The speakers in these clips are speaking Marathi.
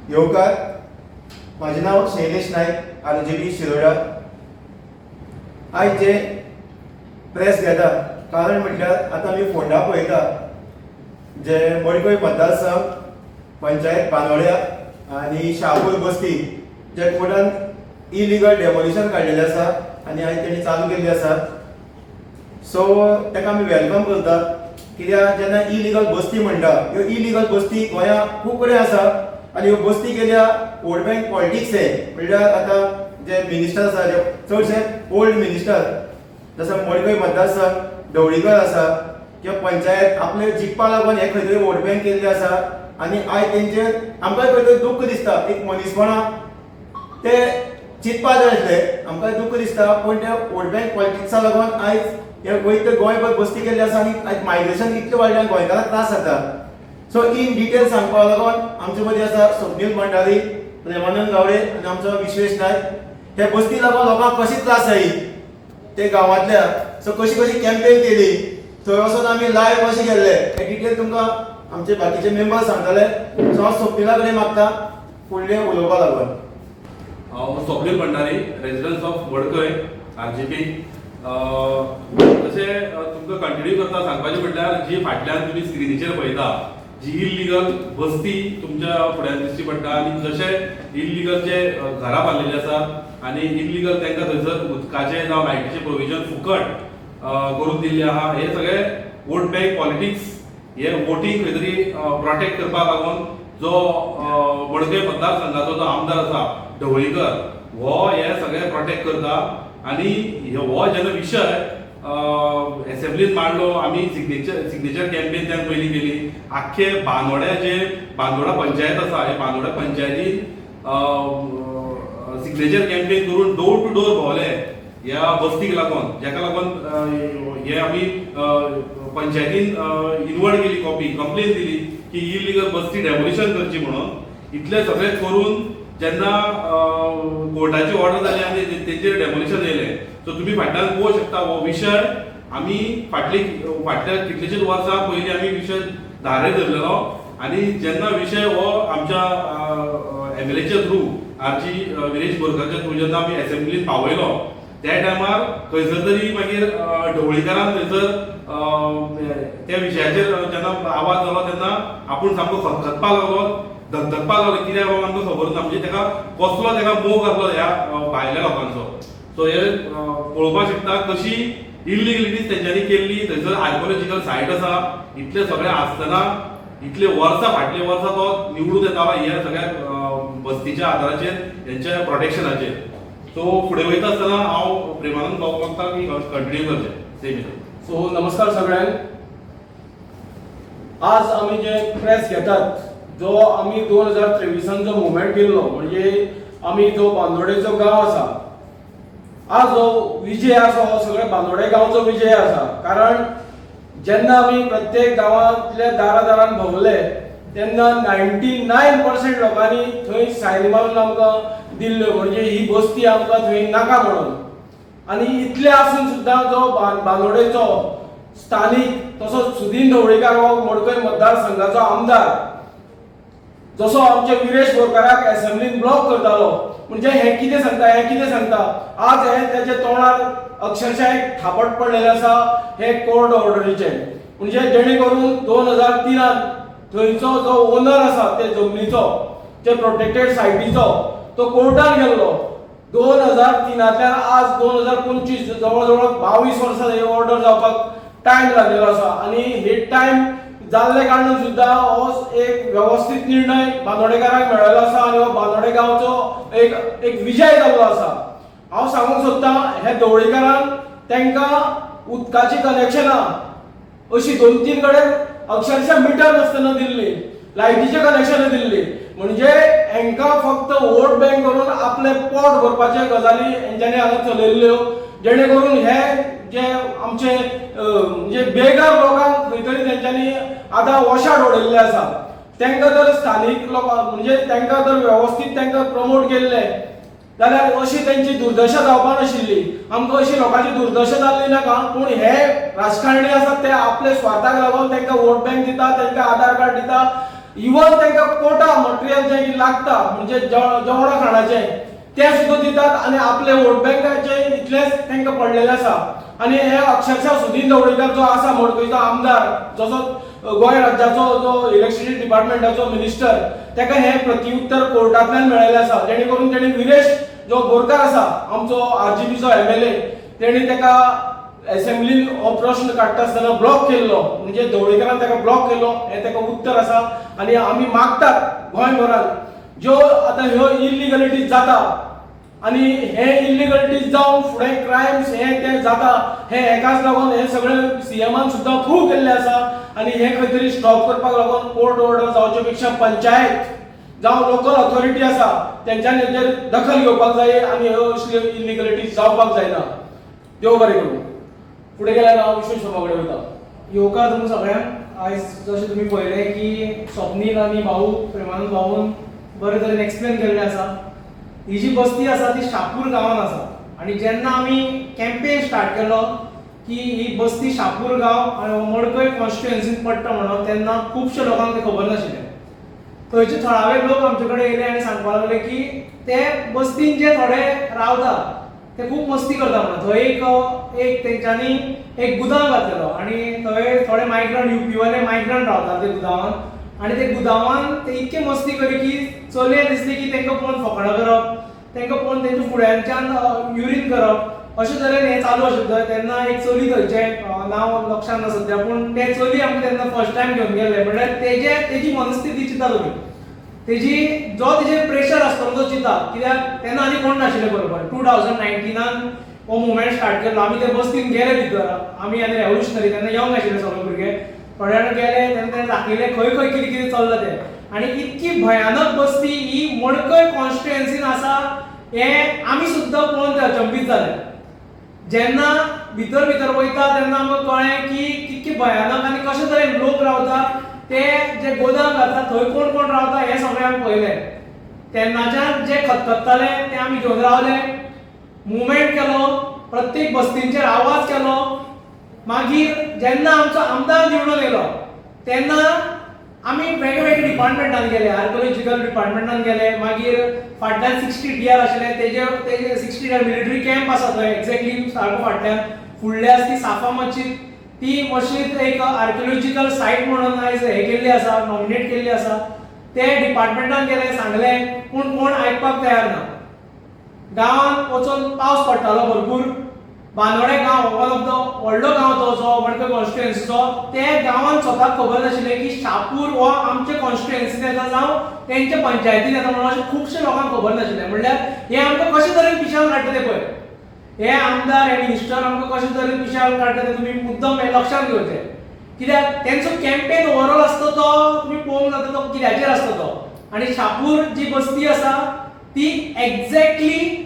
येवकार, माझे नाव शैलेश नाईक, आरजेबी शिरोडा. आज जे प्रेस घेता कारण म्हटल्यार आता आमी फोंडा पळयता जे मडकय मतदारसंघ, पंचायत बांदोड्या आनी शहापूर बस्ती जे कोर्टान इलिगल डेमोलिशन काडलेले आसा आनी आयज तेणी चालू केल्ली आसा. सो ताका आमी वेलकम करता, कित्याक जेन्ना इलिगल बस्ती म्हणटा ह्यो इलिगल बस्ती गोंया खूब कडेन आसा आनी ह्यो बस्ती केल्या वोट बँक पॉलिटिक्स म्हणल्यार आतां जे मिनिस्टर आसा जे चडशे ओल्ड मिनिस्टर, जसो मडकय मतदारसंघ ढवळीकर आसा किंवा पंचायत आपले जिखपा लागून हे खंय तरी वोट बँक केल्ले आसा आनी आयज तेंचेर आमकां खंय तरी दुख्ख दिसता. एक मनीसपणा ते चिंतपा जाय आसलें, आमकां दुख्ख दिसता, पूण त्या वोट बँक पॉलिटिक्सा लागून आयज हे गोंय गोंयभर बस्ती केल्ली आसा आनी आयज मायग्रेशन इतलें वाडल्यान गोंयकारांक त्रास जाता. सो इन डिटेल सांगपा लागून आमचे मदीं आसा स्वप्नील भंडारी, प्रेमानंद गावडे आनी आमचो विश्वेश नायक. हे बस्ती लागून लोकांक कशी त्रास जायी ते गांवांतल्या, सो कशी कशी कॅम्पेन केली, थंय वचून आमी लायव्ह कशें गेल्ले हे डिटेल तुमकां आमचे बाकीचे मेंबर सांगतले. सो हांव स्वप्नीला कडेन मागता फुडलें उलोवपा लागून. हांव स्वप्नील भंडारी, रेजिडन्स ऑफ मडकय, आरजीपी. तशें तुमकां कंटिन्यू करता सांगपाचें म्हटल्यार जी फाटल्यान तुमी स्क्रिनीचेर पळयता जी इल्लिगल बस्ती तुमच्या फुड्यान दिश्टी पडटा आनी जशे इल्लिगल जे घरां बांदलेली आसात आनी इल्लिगल तांकां थंयसर उदकाचे जावं लायटीचे प्रोविजन फुकट करून दिल्ले आहा, हे सगळे वोट बँक पॉलिटिक्स, हे वोटींग खंय तरी प्रोटेक्ट करपाक लागून जो मडकय मतदारसंघाचो जो आमदार आसा ढवळीकर, हो हे सगळे प्रोटेक्ट करता. आनी हो जेन्ना विशय असेंब्लीन मांडलो, आमी सिग्नेचर कॅम्पेन त्यान पयलीं केली. आख्खे बांदोड्या जे बांदोडा पंचायत आसा, हे बांदोडा पंचायतीन सिग्नेचर कॅम्पेन करून डोर टू डोर भोंवले ह्या बस्तीक लागून, जेका लागून हे आमी पंचायतीन इनवर्ट केली, कंप्लेन दिली की इल्लिगल बस्ती डेमोलिशन करची म्हणून. इतले सगळे करून जेन्ना कोर्टाची ऑर्डर जाली आनी तेचेर डेमोलिशन येयलें. सो तुमी फाटल्यान पळोवंक शकता हो विशय आमी फाटल्या कितलेशेच वर्सां पयलीं आमी विशय धारे धरलेलो आनी जेन्ना विशय हो आमच्या एमएलएच्या थ्रू आरजी विरेश बोरकाराच्या थ्रू जेन्ना आमी असेंब्लीन पावयलो त्या टायमार खंयसर तरी मागीर ढवळीकारान थंयसर त्या विशयाचेर जेन्ना आवाज जालो तेन्ना आपूण सामको खतखतपाक लागलो, धगधगपाक लागलो, कित्याक बाबा आमकां खबर ना, म्हणजे ताका कसलो ताका मोग आसलो ह्या भायल्या लोकांचो. सो हे पळोवपाक शकता कशी इल्लिगलिटीज तेंच्यांनी केल्ली. थंयसर आर्किओलॉजिकल सायट आसा, इतले सगळे आसतना इतले वर्सां फाटले वर्सां तो निवडून येतालो ह्या सगळ्या बस्तीच्या आदाराचेर, हेंच्या प्रोटेक्शनाचेर. सो फुडें वयता आसतना हांव प्रेमानंद भाऊ मागता की कंटिन्यू करचें सेम. सो नमस्कार सगळ्यांक. आज आमी जे प्रेस घेतात, जो आमी 2023 जो मुवमेंट केल्लो, म्हणजे आमी जो बांदोडेचो गांव आसा, आज जो विजय आसा हो सगळ्या बांदोडे गांवचो विजय आसा. कारण जेन्ना आमी प्रत्येक गांवांतल्या दारान भोंवले तेन्ना 99% लोकांनी थंय सायन मारून आमकां दिल्ल्यो, म्हणजे ही बस्ती आमकां थंय नाका म्हणून. आनी इतले आसून सुद्दां जो बांदोडेचो स्थानीक तसोच सुदीन ढवळीकार हो मडकय मतदारसंघाचो आमदार, जसो आमचे विरेश बोरकाराक असेंब्लीन ब्लॉक करतालो, म्हणजे हे कितें सांगता, आज हे त्याच्या तोंडार अक्षरशः एक थापट पडलेले आसा हे कोर्ट ऑर्डरीचे. म्हणजे जेणे करून 2003 थंयचो जो ओनर आसा ते जमनीचो, ते प्रोटेक्टेड सायटीचो, तो कोर्टान गेल्लो. 2003तल्यान आज 2025 जवळ 22 वर्सां ही ऑर्डर जावपाक टायम लागलेलो आसा. आनी हे टायम जाल्ले कारणान सुद्दां हो एक व्यवस्थित निर्णय बांदोडेकारांक मेळ्ळेलो आसा आनी हो बांदोडे गांवचो एक विजय जाल्लो आसा. हांव सांगूंक सोदतां, हे ढवळीकारान तांकां उदकाची कनेक्शनां अशी 2-3 कडेन अक्षरशः मिटर नासतना दिल्ली, लायटीचे कनेक्शनां दिल्ली. म्हणजे हांकां फक्त वोट बँक करून आपले पोट भरपाचे गजाली हेंच्यांनी हांगा चलयल्ल्यो, जेणे करून हे जे आमचे म्हणजे बेकार लोकांक खंय तरी तेंच्यांनी आतां वशाट उडयल्ले आसा. तांकां जर स्थानीक लोकांक म्हणजे तांकां जर व्यवस्थीत तांकां प्रमोट केल्ले जाल्यार अशी तेंची दुर्दशा जावपा नाशिल्ली. आमकां अशी लोकांची दुर्दशा जाल्ली नाका, पूण हे राजकारणी आसात ते आपले स्वार्थाक लागून तांकां वोट बँक दिता, तांकां आधार कार्ड दिता, इवन तांकां कोटा मटेरियल जें लागता म्हणजे जेवणा खाणाचें ते सुद्दां दितात आनी आपले वोट बँकाचे इतलेच तांकां पडलेले आसा आनी हे अक्षरशः सुदीन ढवळीकर जो आसा मडकयचो आमदार जसो गोंय राज्याचो जो इलेक्ट्रिसिटी डिपार्टमेंटाचो मिनिस्टर ताका हे प्रत्युत्तर कोर्टांतल्यान मेळिल्लें आसा जेणे करून तेणी विरेश जो बोरकार आसा आमचो आरजीपीचो एमएलए तेणी ताका असेंब्लीन हो प्रश्न काडटा आसतना ब्लॉक केल्लो म्हणजे ढवळीकरान ताका ब्लॉक केल्लो हे ताका उत्तर आसा आनी आमी मागतात गोंयभरात ज्यो आतां ह्यो इलिगलिटीज जाता आनी हे इलिगलिटीज जावन फुडें क्रायम्स हे ते जाता हे एकाच लागून हे सगळे सीएमान सुद्दां प्रूव केल्ले आसा आनी हे खंय तरी स्टॉप करपाक लागून कोर्ट ऑर्डर जावचे पेक्षा पंचायत जावं लोकल ऑथॉरिटी आसा तेंच्यांनी हेजेर दखल घेवपाक जाय आनी ह्यो असल्यो इलिगलिटीज जावपाक जायना. देव बरें करूं. फुडें गेल्यार हांव विश्वेश सभा कडेन वयता. येवकार तुमकां सगळ्यांक. आयज जशें तुमी पळयलें की स्वप्नील आनी भाऊ प्रेमानंद भाऊन बरे तरेन एक्सप्लेन केल्लें आसा. ही जी बस्ती आसा ती शापूर गांवांत आसा आनी जेन्ना आमी कॅम्पेन स्टार्ट केलो की ही बस्ती शापूर गांव आनी मडकय कॉन्स्टिट्युएन्सींत पडटा म्हणून तेन्ना खुबशे लोकांक तें खबर नाशिल्लें. थंयचे थळावे लोक आमचे कडेन येयले आनी सांगपाक लागले की ते बस्तीन जे थोडे रावता ते खूब मस्ती करता म्हणून थंय एक तेंच्यांनी एक गुदाम घातलेलो आनी थंय थोडे मायग्रंट यूपीवाले मायग्रंट रावता ते गुदावान आनी ते गुदावान ते इतके मस्ती करी की चलये दिसली की तांकां पळोवन फकाणां करप तांकां पळोवन तेंच्या फुड्यांच्यान युरीन करप अशें तरेन हें चालू आशिल्लें. तेन्ना एक चली थंयचें नांव लक्षांत ना सद्या पूण ते चली आमकां तेन्ना फर्स्ट टायम घेवन गेले म्हणल्यार तेजी मनस्थिती चिंता तुमी तेजी जो तेजेर प्रेशर आसतलो तो चिंता कित्याक तेन्ना आनी कोण नाशिल्ले बरोबर 2019 हो मुवमेंट स्टार्ट केल्लो आमी ते बस्तीन गेले भितर आमी आनी रेव्होल्युशनरी तेन्ना यंग आशिल्ले सगळे भुरगे थोडे जाण गेले तेन्ना तेणें दाखयलें खंय खंय कितें कितें चल्लां तें आनी इतकी भयानक बस्ती ही मडकय कॉन्स्टिट्युएन्सीन आसा हें आमी सुद्दां पळोवन ते अचंबीत जाले. जेन्ना भितर भितर वयता तेन्ना आमकां कळ्ळें की कितकी भयानक आनी कशे तरेन लोक रावता ते जे गोदाम घातला थंय कोण कोण रावता हें सगळें आमी पळयलें. तेन्नाच्यान जे खतखत्ताले ते आमी घेवन रावले मुवमेंट केलो प्रत्येक बस्तींचेर आवाज केलो. मागीर जेन्ना आमचो आमदार निवडून येयलो तेन्ना आमी वेगवेगळे डिपार्टमेंटान गेले आर्किओलॉजिकल डिपार्टमेंटान गेले मागीर फाटल्यान 60 DR आशिल्ले तेजे 60 DR मिलिटरी कॅम्प आसा थंय एक्झॅक्टली सारको फाटल्यान फुडली आसा ती साफा मशीद ती मशीद एक आर्किओलॉजिकल सायट म्हणून आयज हे केल्ली आसा नॉमिनेट केल्ली आसा. ते डिपार्टमेंटान गेले सांगलें पूण कोण आयकपाक तयार ना. गांवांत वचून पावस पडटालो भरपूर बांदोडे गांव वन ऑफ द व्हडलो गांव तो जो मडकय कॉन्स्टिट्युएन्सीचो ते गांवांत स्वताक खबर नाशिल्लें की शापूर हो आमचे कॉन्स्टिट्युएन्सीन येता जावं तेंचे पंचायतीन येता म्हणून अशें खुबशे लोकांक खबर नाशिल्लें. म्हणल्यार हे आमकां कशे तरेन पिशावन काडटा ते पळय हे आमदार हे मिनिस्टर आमकां कशे तरेन पिशावन काडटा ते तुमी मुद्दम हे लक्षांत घेवचें कित्याक तेंचो कॅम्पेन ओवरऑल आसता तो तुमी पळोवंक जाता तो कित्याचेर आसता तो. आनी शापूर जी बस्ती आसा ती एक्झॅक्टली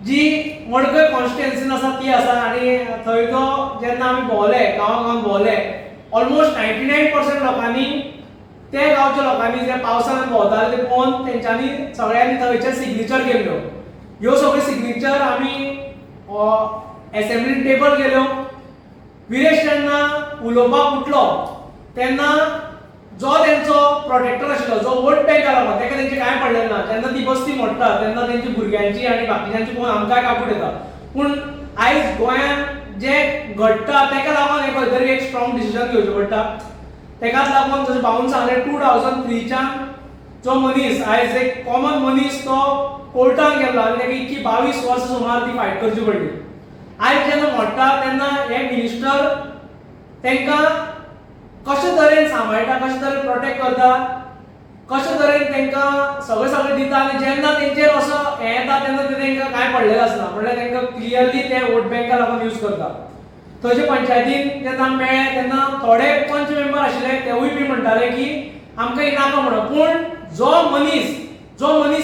जी मडकय कॉन्स्टिट्युएन्सीन आसा ती आसा आनी थंय तो जेन्ना आमी भोंवले गांवांत भोंवले ऑलमोस्ट 99% लोकांनी ते गांवच्या लोकांनी जे पावसान भोंवताले ते पळोवन तेंच्यांनी सगळ्यांनी थंयचे सिग्नेचर केल्ल्यो. ह्यो सगळ्यो सिग्नेचर आमी असेंब्लीन टेबल केल्यो. विरेश जेन्ना उलोवपाक उठलो तेन्ना जो तेंचो प्रोटेक्टर आशिल्लो जो वोट बँक लागून ताका तेंचे कांय पडलें ना. जेन्ना ती बस्ती मोडटा तेन्ना तेंची भुरग्यांची आनी बाकीच्यांची पळोवन आमकांय काकूट येता. पूण आयज गोंयांत जे घडटा ताका लागून एक खंय तरी एक स्ट्रॉंग डिसिजन घेवचें पडटा. ताकाच लागून जशें भाऊन सांगलें 2003च्यान जो मनीस आयज एक कॉमन मनीस तो कोर्टान गेल्लो आनी ताका इतकी 22 वर्सां सुमार ती फायट करची पडली. आयज जेन्ना मोडटा तेन्ना हे मिनिस्टर तांकां कशे तरेन सांबाळटा कशे तरेन प्रोटेक्ट करता कशे तरेन तांकां सगळें दिता आनी जेन्ना तेंचेर असो हें येता तेन्ना ते तांकां कांय पडलेलें आसना. म्हणल्यार तांकां क्लियरली ते वोट बँका लागून यूज करता. थंयचे पंचायतीन जेन्ना मेळ्ळे तेन्ना थोडे पंच मेंबर आशिल्ले तेवूय बी म्हणटाले की आमकां ही नाका म्हणून. पूण जो मनीस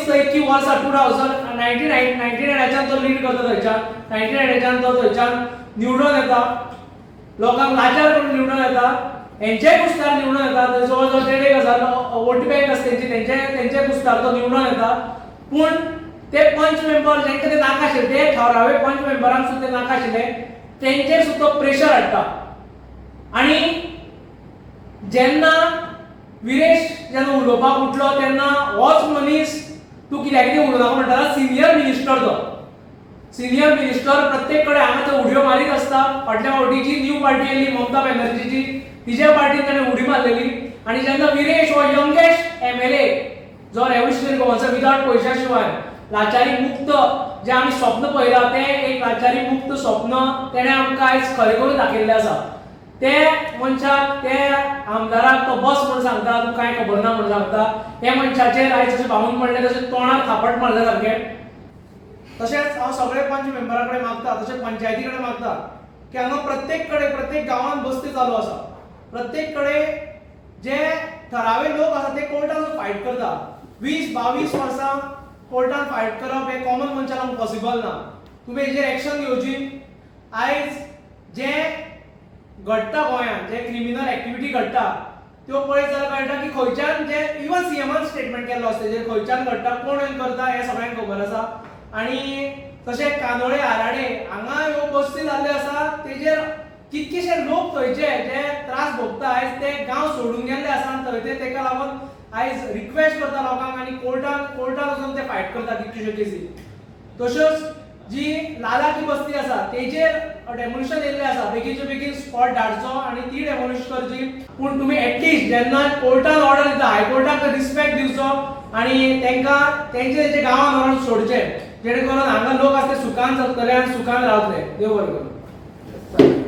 थंय इतकी वर्सां 1999च्यान तो लीड करता थंयच्यान 99च्यान तो थंयच्यान निवडून येता लोकांक लाचार करून निवडून येता हेंचेय कुस्तार निवडून येता. जवळ जवळ 1,500 वोट बँक आसा तेंचे कुस्तार तो निवडून येता. पूण ते पंच मेंबर जेंकां ते नाका आशिल्ले ते ठरावे पंच मेंबरांक सुद्दां ते नाका आशिल्ले तेंचेर सुद्दां प्रेशर हाडटा. आनी जेन्ना विरेश जेन्ना उलोवपाक उठलो तेन्ना होच मनीस तूं कित्याक कितें उलोवनाका म्हणटालो सिनियर मिनिस्टर तो सिनियर मिनिस्टर प्रत्येक कडेन हांगा तो उडयो मारीत आसता. फाटल्या फावटीची न्यू पार्टी येयल्ली ममता बॅनर्जीची तिच्या पार्टीन ताणें उडी मारलेली आनी जेन्ना विरेश हो यंगेस्ट MLA जो रेव्होल्युशनरी गोवन्सा विदाउट पयशा शिवाय लाचारी मुक्त जे आमी स्वप्न पळयलां तें एक लाचारी मुक्त स्वप्न तेणें आमकां आयज खरें करून दाखयल्लें आसा. ते मनशाक ते आमदाराक तो बस म्हूण सांगता तूं कांय खबर ना म्हूण सांगता. हे मनशाचेर आयज जशें भाऊन म्हणलें तशें तोंडार थापट मारल्या सारकें. तशेंच हांव सगळे पंच मेंबरा कडेन मागता तशेंच पंचायती कडेन मागता की हांगा प्रत्येक कडेन प्रत्येक गांवांत बस्ती चालू आसा. प्रत्येक कडेन जे थरावे लोक आसा ते कोर्टान फायट करता. 20-22 वर्सां कोर्टान फायट करप हे कॉमन मनशाक लागून पॉसिबल ना. तुमी हेजेर एक्शन घेवची. आयज जे घडटा गोंयांत जे क्रिमिनल एक्टिविटी घडटा त्यो पळयत जाल्यार कळटा की खंयच्यान जे इवन सीएमान स्टेटमेंट केल्लो आसता तेजेर खंयच्यान घडटा कोण येवन करता हे सगळ्यांक खबर आसा. आनी तशें कानोळे आराडे हांगा ह्यो बस्ती जाल्ल्यो आसा तेजेर कितकेशे लोक थंयचे जे त्रास भोगता आयज ते गांव सोडून गेल्ले आसा आनी थंय ते ताका लागून आयज रिक्वेस्ट करता लोकांक आनी कोर्टान वचून ते फायट करता कितल्योश्यो केसी. तश्योच जी लालाची बस्ती आसा तेजेर डेमोलिशन येयल्लें आसा बेगीचे बेगीन स्पॉट धाडचो आनी ती डेमोलिश करची. पूण तुमी एटलीस्ट जेन्ना कोर्टान ऑर्डर दिता हायकोर्टाक रिस्पेक्ट दिवचो आनी तांकां तेंचे गांवांत व्हरून सोडचे जेणे करून हांगा लोक आसा ते सुखान जगतले आनी सुखान रावतले. देव बरें करूं.